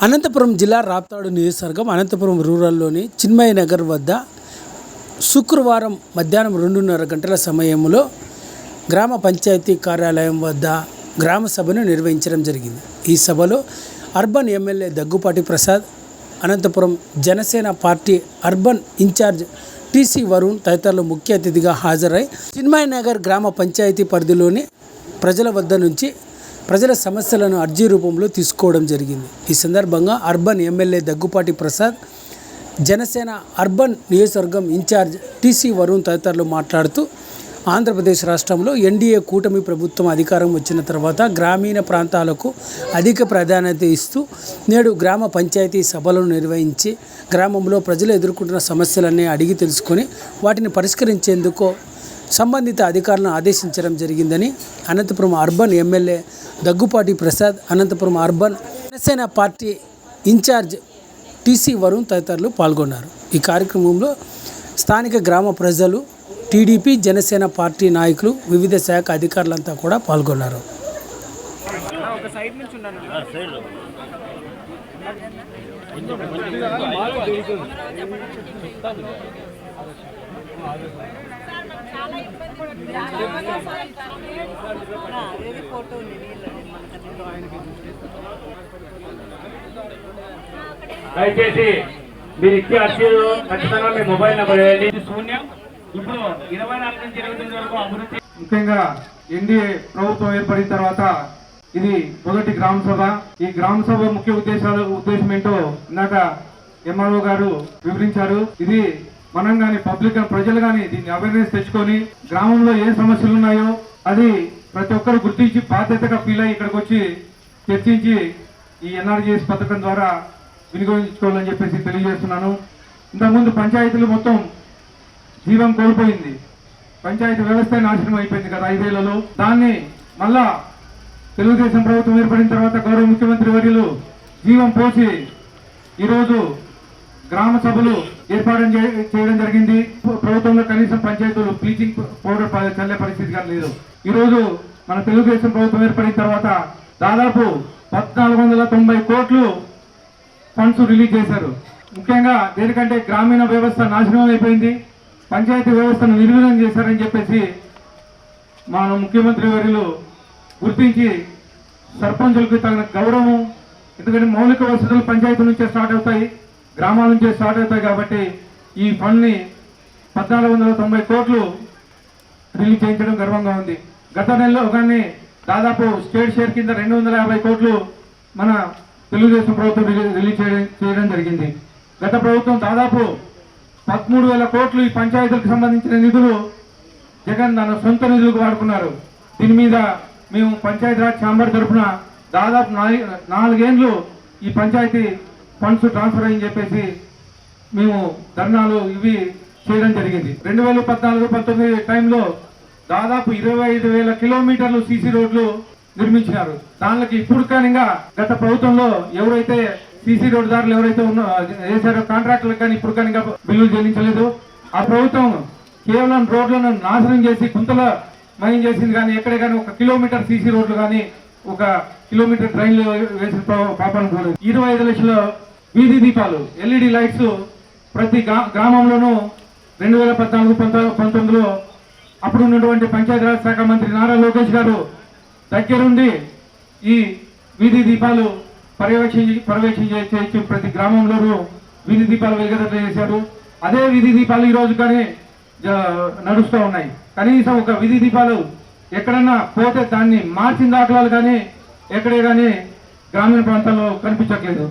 అనంతపురం జిల్లా రాప్తాడు నియోజకవర్గం అనంతపురం రూరల్లోని చిన్మయ నగర్ వద్ద శుక్రవారం మధ్యాహ్నం 2:30 గంటల సమయంలో గ్రామ పంచాయతీ కార్యాలయం వద్ద గ్రామ సభను నిర్వహించడం జరిగింది. ఈ సభలో urban MLA Daggupati Prasad, Anantapur Janasena party urban incharge TC Varun తదితరులు ముఖ్య అతిథిగా హాజరై చిన్మయ నగర్ గ్రామ పంచాయతీ పరిధిలోని ప్రజల వద్ద నుంచి ప్రజల సమస్యలను అర్జీ రూపంలో తీసుకోవడం జరిగింది. ఈ సందర్భంగా urban MLA Daggupati Prasad, Janasena urban నియోజకవర్గం ఇన్ఛార్జ్ టీసీ వరుణ్ తదితరులు మాట్లాడుతూ ఆంధ్రప్రదేశ్ రాష్ట్రంలో ఎన్డీఏ కూటమి ప్రభుత్వం అధికారం వచ్చిన తర్వాత గ్రామీణ ప్రాంతాలకు అధిక ప్రాధాన్యత ఇస్తూ నేడు గ్రామ పంచాయతీ సభలను నిర్వహించి గ్రామంలో ప్రజలు ఎదుర్కొంటున్న సమస్యలన్నీ అడిగి తెలుసుకొని వాటిని పరిష్కరించేందుకు సంబంధిత అధికారులను ఆదేశించడం జరిగిందని Anantapur urban MLA Daggupati Prasad, Anantapur urban Janasena party incharge TC Varun తదితరులు పాల్గొన్నారు. ఈ కార్యక్రమంలో స్థానిక గ్రామ ప్రజలు, టీడీపీ, జనసేన పార్టీ నాయకులు, వివిధ శాఖ అధికారులంతా కూడా పాల్గొన్నారు. దయచేసి మీరు ఇచ్చే అర్జీలు ఖచ్చితంగా మీ మొబైల్ నెంబర్ వేయండి. శూన్యం ఇప్పుడు 24 నుంచి 29 వరకు అభివృద్ధి. ముఖ్యంగా ఎన్డీఏ ప్రభుత్వం ఏర్పడిన తర్వాత ఇది మొదటి గ్రామ సభ. ఈ గ్రామ సభ ముఖ్య ఉద్దేశం ఏంటో ఇందాక ఎంఆర్ఓ గారు వివరించారు. ఇది మనం కానీ పబ్లిక్ ప్రజలు కానీ దీన్ని అవేర్నెస్ తెచ్చుకొని గ్రామంలో ఏ సమస్యలు ఉన్నాయో అది ప్రతి ఒక్కరు గుర్తించి బాధ్యతగా ఫీల్ అయ్యి ఇక్కడికి వచ్చి చర్చించి ఈ ఎన్ఆర్జీఎస్ పథకం ద్వారా వినియోగించుకోవాలని చెప్పేసి తెలియజేస్తున్నాను. ఇంతకుముందు పంచాయతీలు మొత్తం జీవం కోల్పోయింది. పంచాయతీ వ్యవస్థ నాశనం అయిపోయింది కదా 5 ఏళ్లలో. దాన్ని మళ్ళా తెలుగుదేశం ప్రభుత్వం ఏర్పడిన తర్వాత గౌరవ ముఖ్యమంత్రి వర్యులు జీవం పోసి ఈరోజు గ్రామ సభలు ఏర్పాటు చేయడం జరిగింది. ప్రభుత్వంలో కనీసం పంచాయతీలు బ్లీచింగ్ పౌడర్ చల్లే పరిస్థితి కానీ లేదు. ఈరోజు మన తెలుగుదేశం ప్రభుత్వం ఏర్పడిన తర్వాత దాదాపు 1490 కోట్లు ఫండ్స్ రిలీజ్ చేశారు. ముఖ్యంగా దేనికంటే గ్రామీణ వ్యవస్థ నాశనం అయిపోయింది, పంచాయతీ వ్యవస్థను నిర్వీర్యం చేశారని చెప్పేసి మన ముఖ్యమంత్రి వర్యులు గుర్తించి సర్పంచులకు తగిన గౌరవం, ఎందుకంటే మౌలిక వసతులు పంచాయతీ నుంచే స్టార్ట్ అవుతాయి, గ్రామాల నుంచే స్టార్ట్ అవుతాయి. కాబట్టి ఈ ఫండ్ని 1490 కోట్లు రిలీజ్ చేయించడం గర్వంగా ఉంది. గత నెలలో కానీ దాదాపు స్టేట్ షేర్ కింద 250 కోట్లు మన తెలుగుదేశం ప్రభుత్వం రిలీజ్ చేయడం జరిగింది. గత ప్రభుత్వం దాదాపు 13,000 కోట్లు ఈ పంచాయతీలకు సంబంధించిన నిధులు జగన్ తన సొంత నిధులకు వాడుకున్నారు. దీని మీద మేము పంచాయతీరాజ్ ఛాంబర్ తరఫున దాదాపు 4 ఏళ్ళు ఈ పంచాయతీ ఫండ్స్ ట్రాన్స్ఫర్ అయ్యని చెప్పేసి మేము ధర్నాలు ఇవి చేయడం జరిగింది. 2014-19 టైంలో దాదాపు 25,000 కిలోమీటర్లు సీసీ రోడ్లు నిర్మించినారు. దానికి ఇప్పుడు కానీ గత ప్రభుత్వంలో ఎవరైతే సీసీ రోడ్డు దారులు ఎవరైతే వేసారో కాంట్రాక్టులకు కానీ ఇప్పుడు కానీ బిల్లులు చెల్లించలేదు. ఆ ప్రభుత్వం కేవలం రోడ్లను నాశనం చేసి గుంతల మయం చేసింది. కానీ ఎక్కడే కానీ 1 కిలోమీటర్ సీసీ రోడ్లు కానీ 1 కిలోమీటర్ ట్రైన్లు వేసిన పాపాలను పోలేదు. 25 లక్షల వీధి దీపాలు LED లైట్స్ ప్రతి గ్రామంలోనూ 2014-19లో అప్పుడు ఉన్నటువంటి పంచాయతీరాజ్ శాఖ మంత్రి నారా లోకేష్ గారు దగ్గరుండి ఈ వీధి దీపాలు పర్యవేక్షణ చేసి ప్రతి గ్రామంలోనూ వీధి దీపాలు వెలుగుదల చేశారు. అదే వీధి దీపాలు ఈరోజు కానీ నడుస్తూ ఉన్నాయి. కనీసం ఒక వీధి దీపాలు ఎక్కడన్నా పోతే దాన్ని మార్చిన దాఖలాలు కానీ ఎక్కడే కానీ గ్రామీణ ప్రాంతాల్లో కనిపించట్లేదు.